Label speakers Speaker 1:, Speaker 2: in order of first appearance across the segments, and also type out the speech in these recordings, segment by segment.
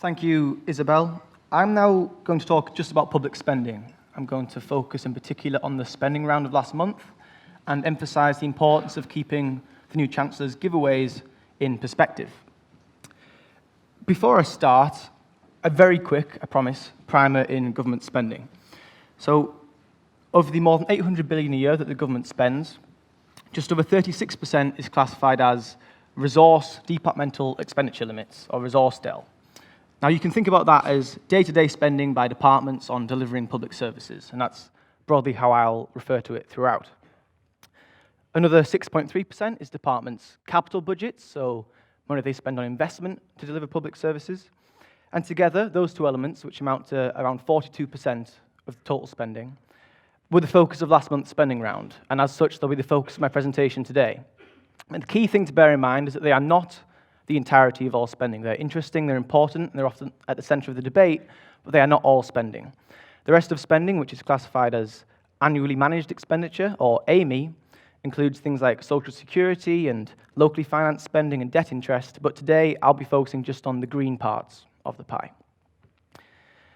Speaker 1: Thank you, Isabel. I'm now going to talk just about public spending. I'm going to focus in particular on the spending round of last month and emphasize the importance of keeping the new Chancellor's giveaways in perspective. Before I start, a very quick, I promise, primer in government spending. So, of the more than 800 billion a year that the government spends, just over 36% is classified as resource departmental expenditure limits, or resource DEL. Now, you can think about that as day-to-day spending by departments on delivering public services, and that's broadly how I'll refer to it throughout. Another 6.3% is departments' capital budgets, so money they spend on investment to deliver public services. And together, those two elements, which amount to around 42% of the total spending, were the focus of last month's spending round, and as such, they'll be the focus of my presentation today. And the key thing to bear in mind is that they are not the entirety of all spending. They're interesting, they're important, and they're often at the center of the debate, but they are not all spending. The rest of spending, which is classified as annually managed expenditure, or AME, includes things like social security and locally financed spending and debt interest, but today I'll be focusing just on the green parts of the pie.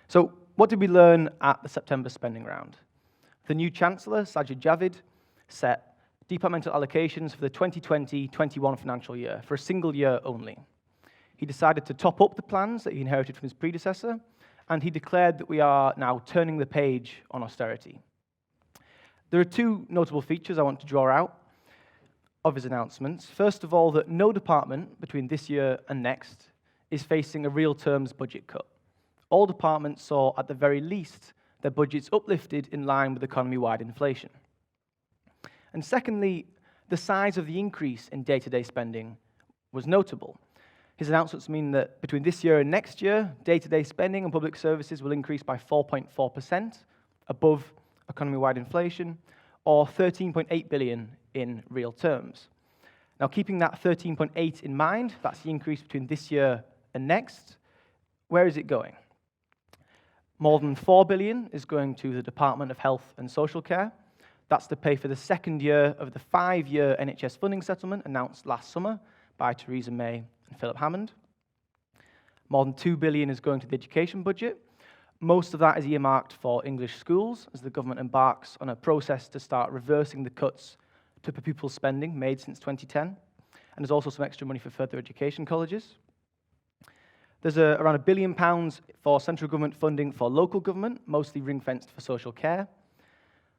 Speaker 1: So, what did we learn at the September spending round? The new Chancellor, Sajid Javid, set departmental allocations for the 2020-21 financial year, for a single year only. He decided to top up the plans that he inherited from his predecessor, and he declared that we are now turning the page on austerity. There are two notable features I want to draw out of his announcements. First of all, that no department between this year and next is facing a real terms budget cut. All departments saw, at the very least, their budgets uplifted in line with economy-wide inflation. And secondly, the size of the increase in day-to-day spending was notable. His announcements mean that between this year and next year, day-to-day spending on public services will increase by 4.4%, above economy-wide inflation, or 13.8 billion in real terms. Now, keeping that 13.8 in mind, that's the increase between this year and next, where is it going? More than 4 billion is going to the Department of Health and Social Care. That's to pay for the second year of the 5-year NHS funding settlement announced last summer by Theresa May and Philip Hammond. More than 2 billion is going to the education budget. Most of that is earmarked for English schools as the government embarks on a process to start reversing the cuts to per pupil spending made since 2010. And there's also some extra money for further education colleges. There's around £1 billion for central government funding for local government, mostly ring-fenced for social care.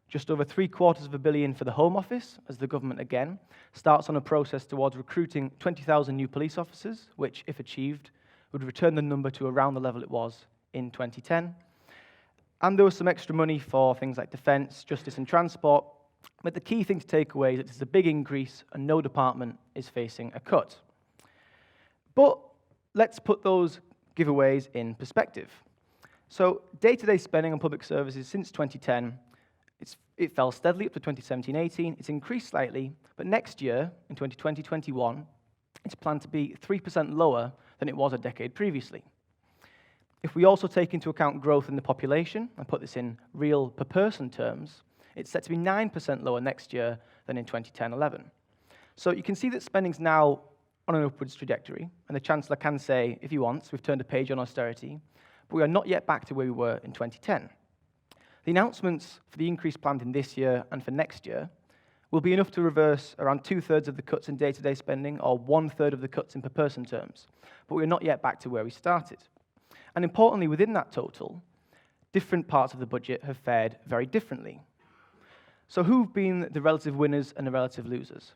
Speaker 1: Just over $750 million for the Home Office, as the government again starts on a process towards recruiting 20,000 new police officers, which, if achieved, would return the number to around the level it was in 2010. And there was some extra money for things like defence, justice and transport, but the key thing to take away is that it's a big increase and no department is facing a cut. But let's put those giveaways in perspective. So day-to-day spending on public services since 2010, it fell steadily up to 2017-18. It's increased slightly, but next year, in 2020-21, it's planned to be 3% lower than it was a decade previously. If we also take into account growth in the population, and put this in real per-person terms, it's set to be 9% lower next year than in 2010-11. So you can see that spending's now on an upwards trajectory, and the Chancellor can say, if he wants, we've turned a page on austerity, but we are not yet back to where we were in 2010. The announcements for the increase planned in this year and for next year will be enough to reverse around 2/3 of the cuts in day-to-day spending, or 1/3 of the cuts in per-person terms, but we're not yet back to where we started. And importantly, within that total, different parts of the budget have fared very differently. So who've been the relative winners and the relative losers?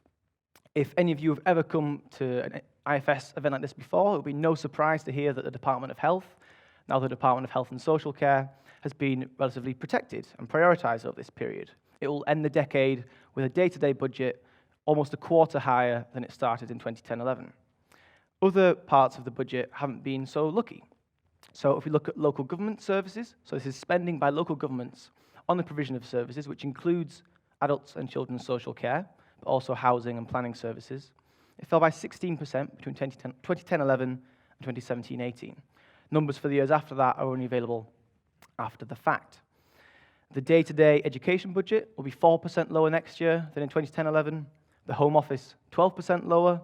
Speaker 1: If any of you have ever come to an IFS event like this before, it will be no surprise to hear that the Department of Health, now the Department of Health and Social Care, has been relatively protected and prioritized over this period. It will end the decade with a day-to-day budget almost a quarter higher than it started in 2010-11. Other parts of the budget haven't been so lucky. So if we look at local government services, so this is spending by local governments on the provision of services, which includes adults and children's social care, but also housing and planning services, it fell by 16% between 2010-11 and 2017-18. Numbers for the years after that are only available after the fact. The day-to-day education budget will be 4% lower next year than in 2010-11. The Home Office, 12% lower.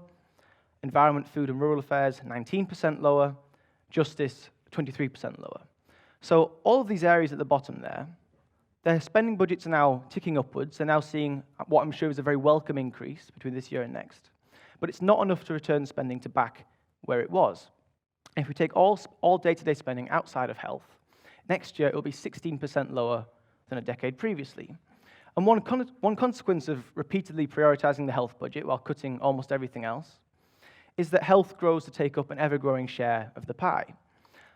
Speaker 1: Environment, Food and Rural Affairs, 19% lower. Justice, 23% lower. So all of these areas at the bottom there, their spending budgets are now ticking upwards. They're now seeing what I'm sure is a very welcome increase between this year and next. But it's not enough to return spending to back where it was. If we take all day-to-day spending outside of health, next year it will be 16% lower than a decade previously. And one consequence of repeatedly prioritizing the health budget while cutting almost everything else is that health grows to take up an ever-growing share of the pie.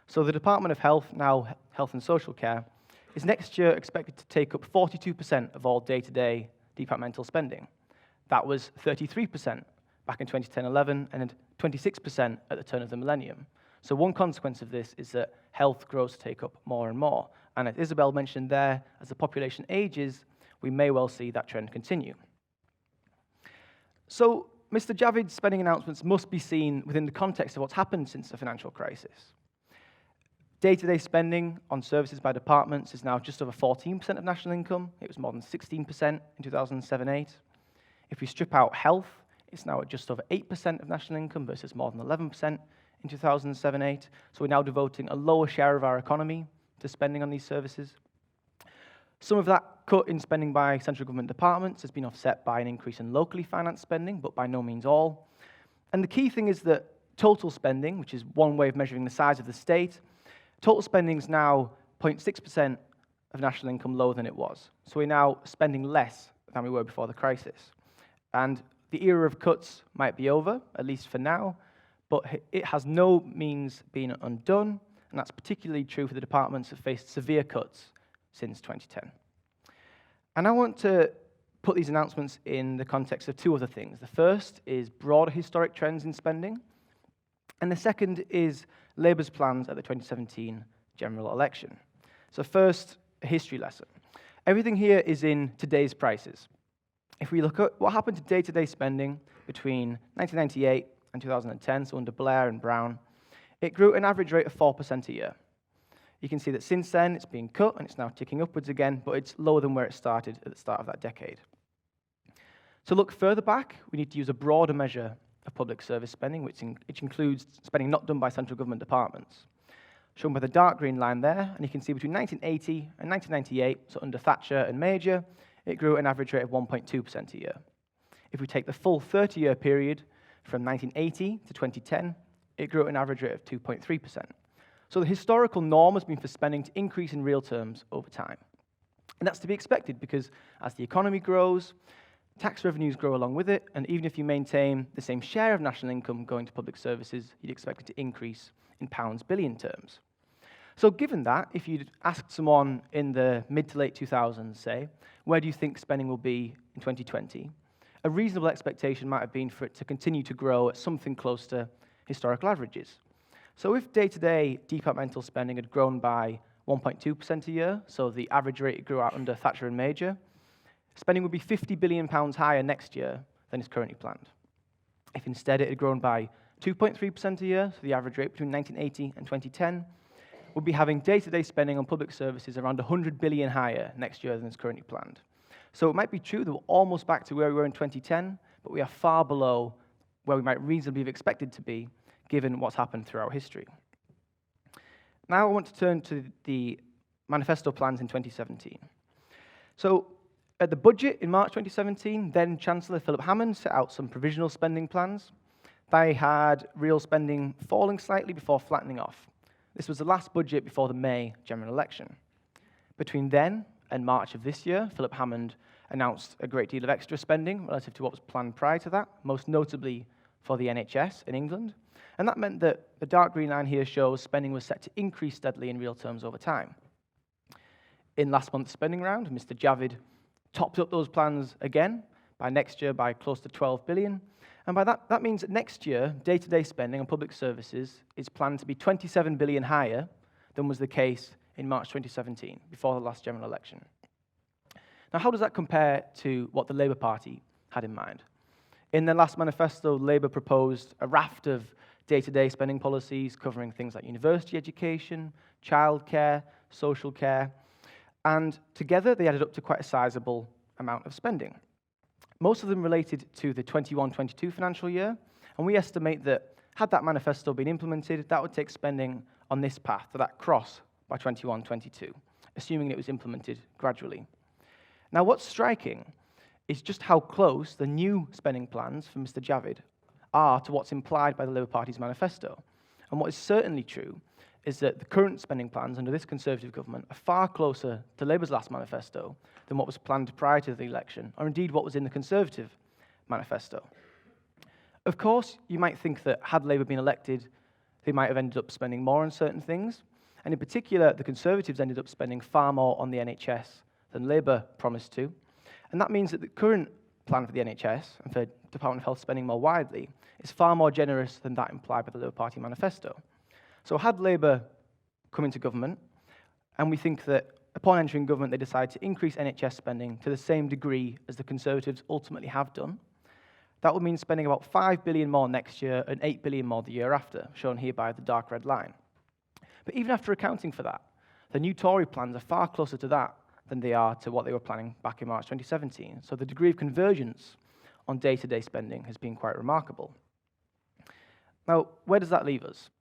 Speaker 1: So the Department of Health, now Health and Social Care, is next year expected to take up 42% of all day-to-day departmental spending. That was 33% back in 2010-11 and 26% at the turn of the millennium. So one consequence of this is that health grows to take up more and more. And as Isabel mentioned there, as the population ages, we may well see that trend continue. So Mr. Javid's spending announcements must be seen within the context of what's happened since the financial crisis. Day-to-day spending on services by departments is now just over 14% of national income. It was more than 16% in 2007-8. If we strip out health, it's now at just over 8% of national income versus more than 11% in 2007-8. So we're now devoting a lower share of our economy to spending on these services. Some of that cut in spending by central government departments has been offset by an increase in locally financed spending, but by no means all. And the key thing is that total spending, which is one way of measuring the size of the state, total spending is now 0.6% of national income lower than it was. So we're now spending less than we were before the crisis. And the era of cuts might be over, at least for now, but it has no means been undone, and that's particularly true for the departments that faced severe cuts since 2010. And I want to put these announcements in the context of two other things. The first is broader historic trends in spending, and the second is Labour's plans at the 2017 general election. So first, a history lesson. Everything here is in today's prices. If we look at what happened to day-to-day spending between 1998 and 2010, so under Blair and Brown, it grew at an average rate of 4% a year. You can see that since then it's been cut and it's now ticking upwards again, but it's lower than where it started at the start of that decade. To look further back, we need to use a broader measure of public service spending, which includes spending not done by central government departments. Shown by the dark green line there, and you can see between 1980 and 1998, so under Thatcher and Major, it grew at an average rate of 1.2% a year. If we take the full 30-year period from 1980 to 2010, it grew at an average rate of 2.3%. So the historical norm has been for spending to increase in real terms over time. And that's to be expected because as the economy grows, tax revenues grow along with it, and even if you maintain the same share of national income going to public services, you'd expect it to increase in pounds billion terms. So given that, if you'd asked someone in the mid to late 2000s, say, where do you think spending will be in 2020, a reasonable expectation might have been for it to continue to grow at something close to historical averages. So if day-to-day departmental spending had grown by 1.2% a year, so the average rate it grew out under Thatcher and Major, spending would be £50 billion higher next year than is currently planned. If instead it had grown by 2.3% a year, so the average rate between 1980 and 2010, we'll be having day-to-day spending on public services around £100 billion higher next year than is currently planned. So it might be true that we're almost back to where we were in 2010, but we are far below where we might reasonably have expected to be, given what's happened throughout history. Now I want to turn to the Manifesto plans in 2017. So at the budget in March 2017, then Chancellor Philip Hammond set out some provisional spending plans. They had real spending falling slightly before flattening off. This was the last budget before the May general election. Between then and March of this year, Philip Hammond announced a great deal of extra spending relative to what was planned prior to that, most notably for the NHS in England. And that meant that the dark green line here shows spending was set to increase steadily in real terms over time. In last month's spending round, Mr. Javid topped up those plans again by next year by close to 12 billion. And by that means that next year, day-to-day spending on public services is planned to be 27 billion higher than was the case in March 2017, before the last general election. Now, how does that compare to what the Labour Party had in mind? In their last manifesto, Labour proposed a raft of day-to-day spending policies covering things like university education, childcare, social care, and together they added up to quite a sizable amount of spending. Most of them related to the 21-22 financial year, and we estimate that Had that manifesto been implemented, that would take spending on this path to that cross by 21-22, assuming it was implemented gradually. Now, what's striking is just how close the new spending plans for Mr. Javid are to what's implied by the Labour Party's manifesto. And what is certainly true is that the current spending plans under this Conservative government are far closer to Labour's last manifesto than what was planned prior to the election, or indeed what was in the Conservative manifesto. Of course, you might think that had Labour been elected, they might have ended up spending more on certain things, and in particular, the Conservatives ended up spending far more on the NHS than Labour promised to, and that means that the current plan for the NHS and for Department of Health spending more widely is far more generous than that implied by the Labour Party manifesto. So had Labour come into government, and we think that upon entering government they decided to increase NHS spending to the same degree as the Conservatives ultimately have done, that would mean spending about 5 billion more next year and 8 billion more the year after, shown here by the dark red line. But even after accounting for that, the new Tory plans are far closer to that than they are to what they were planning back in March 2017. So the degree of convergence on day-to-day spending has been quite remarkable. Now, where does that leave us?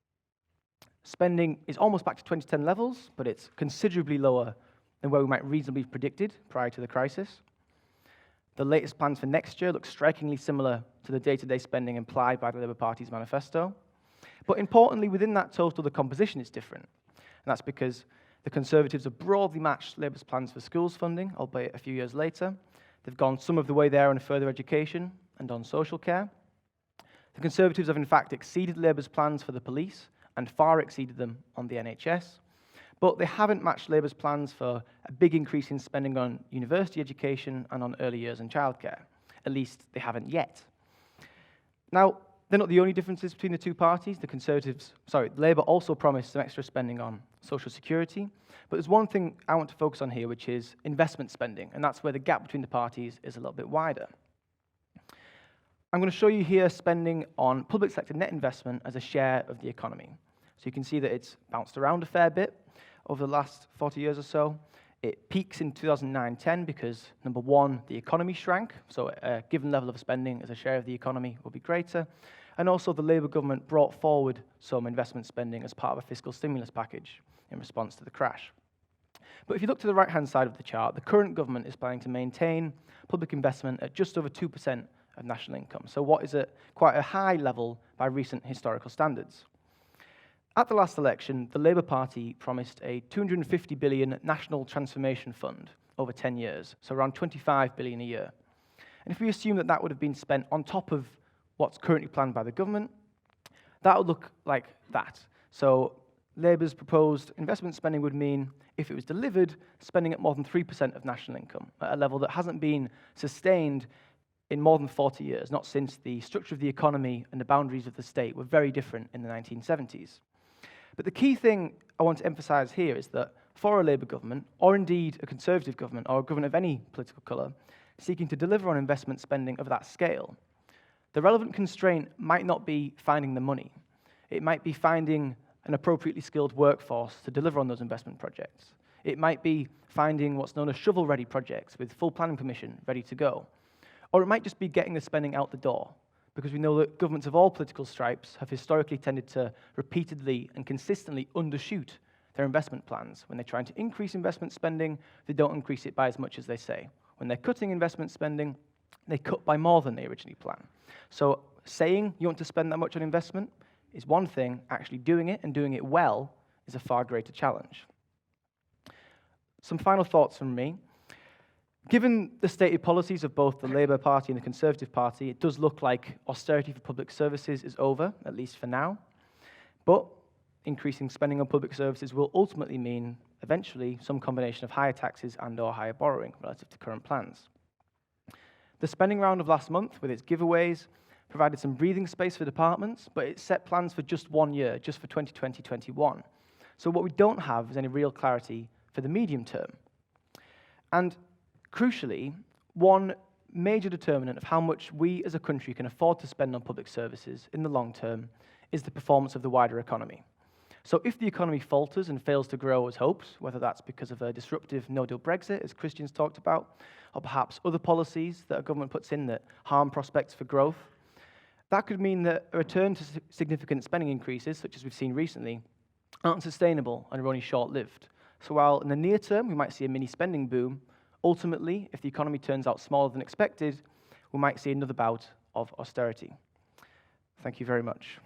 Speaker 1: Spending is almost back to 2010 levels, but it's considerably lower than where we might reasonably have predicted prior to the crisis. The latest plans for next year look strikingly similar to the day-to-day spending implied by the Labour Party's manifesto. But importantly, within that total, the composition is different. And that's because the Conservatives have broadly matched Labour's plans for schools funding, albeit a few years later. They've gone some of the way there on further education and on social care. The Conservatives have in fact exceeded Labour's plans for the police and far exceeded them on the NHS. But they haven't matched Labour's plans for a big increase in spending on university education and on early years and childcare. At least they haven't yet. Now, they're not the only differences between the two parties. Labour also promised some extra spending on social security. But there's one thing I want to focus on here, which is investment spending, and that's where the gap between the parties is a little bit wider. I'm going to show you here spending on public sector net investment as a share of the economy. So you can see that it's bounced around a fair bit over the last 40 years or so. It peaks in 2009-10 because, number one, the economy shrank, so a given level of spending as a share of the economy will be greater, and also the Labour government brought forward some investment spending as part of a fiscal stimulus package in response to the crash. But if you look to the right-hand side of the chart, the current government is planning to maintain public investment at just over 2% of national income, so what is at quite a high level by recent historical standards. At the last election, the Labour Party promised a 250 billion national transformation fund over 10 years, so around 25 billion a year. And if we assume that that would have been spent on top of what's currently planned by the government, that would look like that. So Labour's proposed investment spending would mean, if it was delivered, spending at more than 3% of national income, at a level that hasn't been sustained in more than 40 years, not since the structure of the economy and the boundaries of the state were very different in the 1970s. But the key thing I want to emphasise here is that for a Labour government, or indeed a Conservative government, or a government of any political colour, seeking to deliver on investment spending of that scale, the relevant constraint might not be finding the money. It might be finding an appropriately skilled workforce to deliver on those investment projects. It might be finding what's known as shovel-ready projects with full planning permission ready to go. Or it might just be getting the spending out the door, because we know that governments of all political stripes have historically tended to repeatedly and consistently undershoot their investment plans. When they're trying to increase investment spending, they don't increase it by as much as they say. When they're cutting investment spending, they cut by more than they originally planned. So saying you want to spend that much on investment is one thing, actually doing it and doing it well is a far greater challenge. Some final thoughts from me. Given the stated policies of both the Labour Party and the Conservative Party, it does look like austerity for public services is over, at least for now. But increasing spending on public services will ultimately mean, eventually, some combination of higher taxes and/or higher borrowing relative to current plans. The spending round of last month, with its giveaways, provided some breathing space for departments, but it set plans for just 1 year, just for 2020-21. So what we don't have is any real clarity for the medium term. And crucially, one major determinant of how much we as a country can afford to spend on public services in the long term is the performance of the wider economy. So if the economy falters and fails to grow as hoped, whether that's because of a disruptive no-deal Brexit, as Christian's talked about, or perhaps other policies that a government puts in that harm prospects for growth, That could mean that a return to significant spending increases, such as we've seen recently, aren't sustainable and are only short-lived. So while in the near term we might see a mini spending boom, ultimately, if the economy turns out smaller than expected, we might see another bout of austerity. Thank you very much.